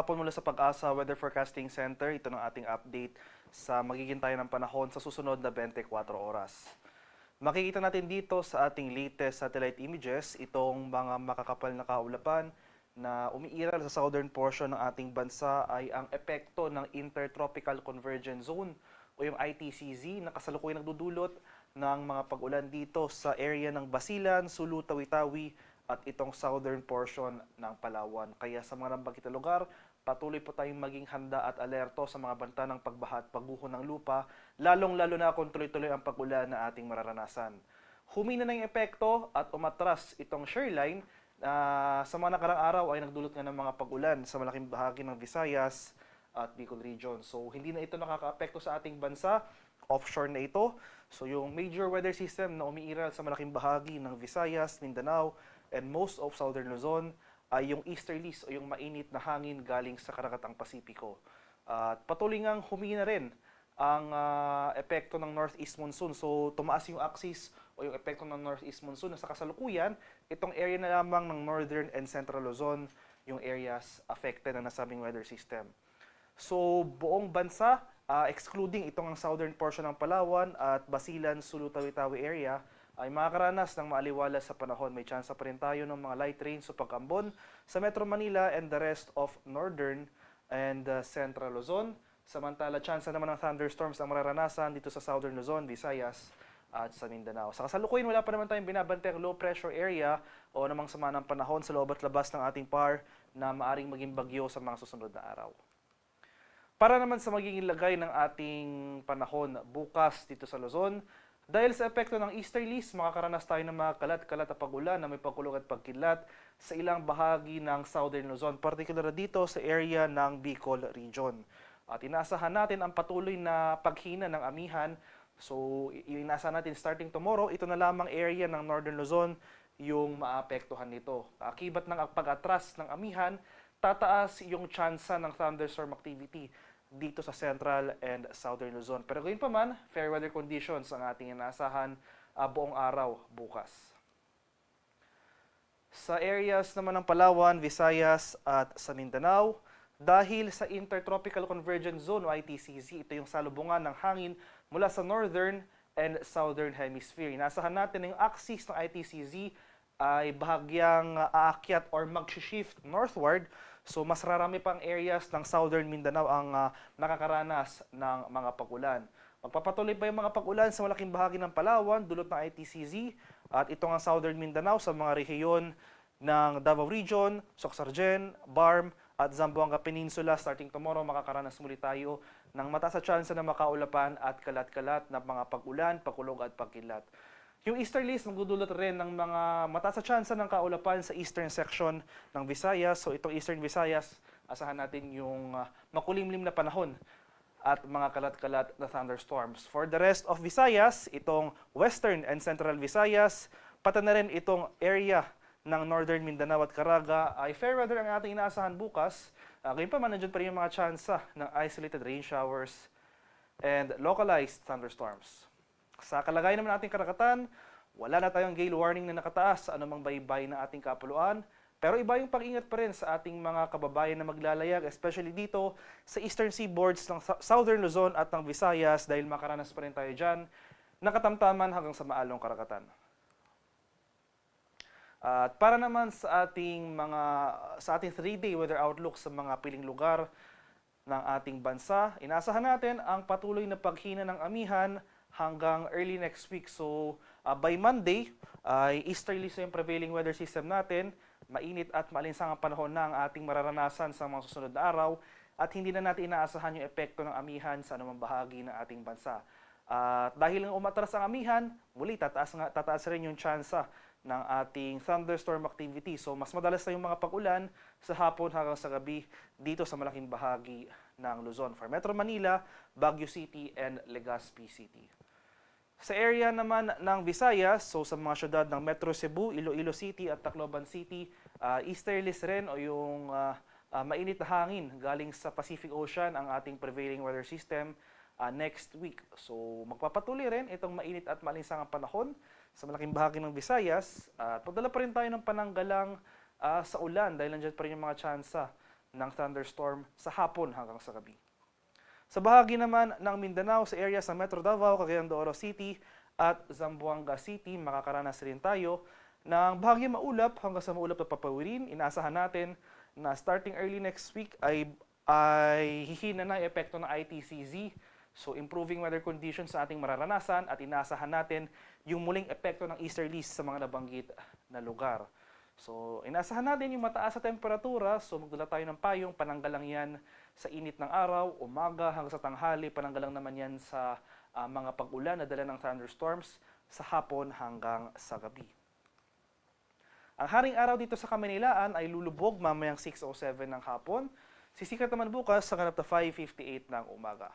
hapon mula sa Pag-asa Weather Forecasting Center. Ito ng ating update sa magiging tayo ng panahon sa susunod na 24 oras. Makikita natin dito sa ating latest satellite images itong mga makakapal na kaulapan na umiiral sa southern portion ng ating bansa ay ang epekto ng Intertropical Convergence Zone o yung ITCZ na kasalukuyang nagdudulot ng mga pag-ulan dito sa area ng Basilan, Sulu, Tawi-Tawi at itong southern portion ng Palawan. Kaya sa mga nabanggit na lugar, patuloy po tayong maging handa at alerto sa mga banta ng pagbaha at pagguho ng lupa, lalong-lalo na kung tuloy-tuloy ang pag-ulan na ating mararanasan. Humina na yung epekto at umatras itong shoreline sa mga nakarang araw ay nagdulot nga ng mga pag-ulan sa malaking bahagi ng Visayas at Bicol region. So hindi na ito nakaka-apekto sa ating bansa, offshore na ito. So yung major weather system na umiiral sa malaking bahagi ng Visayas, Mindanao, and most of southern Luzon ay yung easterlies o yung mainit na hangin galing sa Karagatang Pasipiko. At patuloy ngang humina rin ang epekto ng northeast monsoon. So tumaas yung axis o yung epekto ng northeast monsoon na sa kasalukuyan, itong area na lamang ng northern and central Luzon yung areas affected ng nasabing weather system. So buong bansa, excluding itong ang southern portion ng Palawan at Basilan, Sulu, Tawi-Tawi area, ay makakaranas ng maaliwalas sa panahon. May tsansa pa rin tayo ng mga light rains o pag-ambon sa Metro Manila and the rest of northern and central Luzon. Samantala, tsansa naman ng thunderstorms ang mararanasan dito sa southern Luzon, Visayas at sa Mindanao. Sa kasalukuyan, wala pa naman tayong binabantay ang low pressure area o namang sama ng panahon sa loob at labas ng ating PAR na maaring maging bagyo sa mga susunod na araw. Para naman sa magiging lagay ng ating panahon bukas dito sa Luzon, dahil sa epekto ng easterlies, makakaranas tayo ng mga kalat-kalat na pag-ulan na may pagkulog at pagkidlat sa ilang bahagi ng southern Luzon, particular dito sa area ng Bicol region. At inaasahan natin ang patuloy na paghina ng amihan. So inaasahan natin starting tomorrow, ito na lamang area ng northern Luzon yung maapektuhan nito. Akibat ng pag-atras ng amihan, tataas yung tsansa ng thunderstorm activity dito sa central and southern Luzon. Pero gayon pa man, fair weather conditions ang ating inaasahan buong araw bukas. Sa areas naman ng Palawan, Visayas at sa Mindanao, dahil sa Intertropical Convergence Zone o ITCZ, ito yung salubungan ng hangin mula sa northern and southern hemisphere. Inaasahan natin na yung axis ng ITCZ ay bahagyang aakyat or mag-shift northward. So mas rarami pang areas ng southern Mindanao ang nakakaranas ng mga pag-ulan. Magpapatuloy pa yung mga pag-ulan sa malaking bahagi ng Palawan, dulot ng ITCZ, at ito ang southern Mindanao sa mga rehiyon ng Davao Region, Socsargen, Barm, at Zamboanga Peninsula. Starting tomorrow, makakaranas muli tayo ng mataas na tsansa na makaulapan at kalat-kalat na mga pag-ulan, pagkulog at pagkilat. Yung easterlies, nagdudulot rin ng mga mataas na tsansa ng kaulapan sa eastern section ng Visayas. So itong eastern Visayas, asahan natin yung makulimlim na panahon at mga kalat-kalat na thunderstorms. For the rest of Visayas, itong western and central Visayas, pati na rin itong area ng northern Mindanao at Caraga, ay fair weather ang ating inaasahan bukas. Ngayon pa man, nandiyan pa rin yung mga tsansa ng isolated rain showers and localized thunderstorms. Sa kalagayan naman ating karagatan, wala na tayong gale warning na nakataas sa anumang baybay ng ating kapuluan. Pero iba yung pag-ingat pa rin sa ating mga kababayan na maglalayag, especially dito sa eastern seaboards ng southern Luzon at ng Visayas dahil makaranas pa rin tayo dyan ng katamtaman hanggang sa maalong karagatan. At para naman sa ating 3-day weather outlook sa mga piling lugar ng ating bansa, inaasahan natin ang patuloy na paghina ng amihan hanggang early next week. So by Monday, easterly sa yung prevailing weather system natin, mainit at maalinsangang panahon na ang ating mararanasan sa mga susunod na araw at hindi na natin inaasahan yung epekto ng amihan sa anumang bahagi ng ating bansa. Dahil ng umatras ang amihan, muli tataas rin yung tsansa ng ating thunderstorm activity. So mas madalas na yung mga pag-ulan sa hapon hanggang sa gabi dito sa malaking bahagi ng Luzon. For Metro Manila, Baguio City, and Legazpi City. Sa area naman ng Visayas, so sa mga syudad ng Metro Cebu, Iloilo City at Tacloban City, easterlies rin o yung mainit na hangin galing sa Pacific Ocean ang ating prevailing weather system next week. So magpapatuloy rin itong mainit at maalinsangang panahon sa malaking bahagi ng Visayas. Pagdala pa rin tayo ng pananggalang sa ulan dahil nandiyan pa rin yung mga tsansa ng thunderstorm sa hapon hanggang sa gabi. Sa bahagi naman ng Mindanao, sa area sa Metro Davao, Cagayan de Oro City at Zamboanga City, makakaranas rin tayo ng bahagyang maulap hanggang sa maulap na papawirin. Inaasahan natin na starting early next week ay hihina na yung epekto ng ITCZ. So improving weather conditions sa ating mararanasan at inaasahan natin yung muling epekto ng easterlies sa mga nabanggit na lugar. So inaasahan natin yung mataas sa temperatura, so magdala tayo ng payong, pananggal lang yan sa init ng araw, umaga hanggang sa tanghali, pananggal lang naman yan sa mga pag-ulan na dala ng thunderstorms sa hapon hanggang sa gabi. Ang haring araw dito sa Kamaynilaan ay lulubog mamayang 6:07 ng hapon. Sisikat naman bukas sa ganap na 5:58 ng umaga.